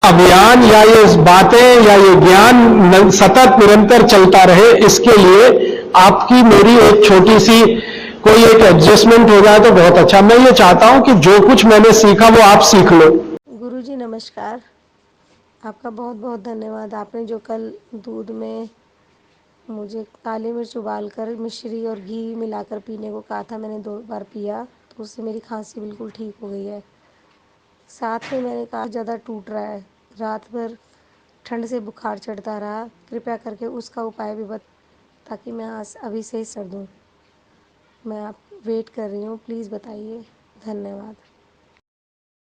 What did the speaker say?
अभियान या ये बातें या ये ज्ञान सतत निरंतर चलता रहे, इसके लिए आपकी मेरी एक छोटी सी कोई एक एडजस्टमेंट हो जाए तो बहुत अच्छा। मैं ये चाहता हूं कि जो कुछ मैंने सीखा वो आप सीख लो। गुरुजी नमस्कार। आपका बहुत बहुत धन्यवाद। आपने जो कल दूध में मुझे काली मिर्च उबालकर मिश्री और घी मिलाकर पीने को कहा था, मैंने 2 बार पिया तो उससे मेरी खांसी बिल्कुल ठीक हो गई है। साथ में मैंने कहा ज़्यादा टूट रहा है, रात भर ठंड से बुखार चढ़ता रहा, कृपया करके उसका उपाय भी ताकि मैं आज अभी से ही सर दूँ। मैं आप वेट कर रही हूँ, प्लीज़ बताइए। धन्यवाद।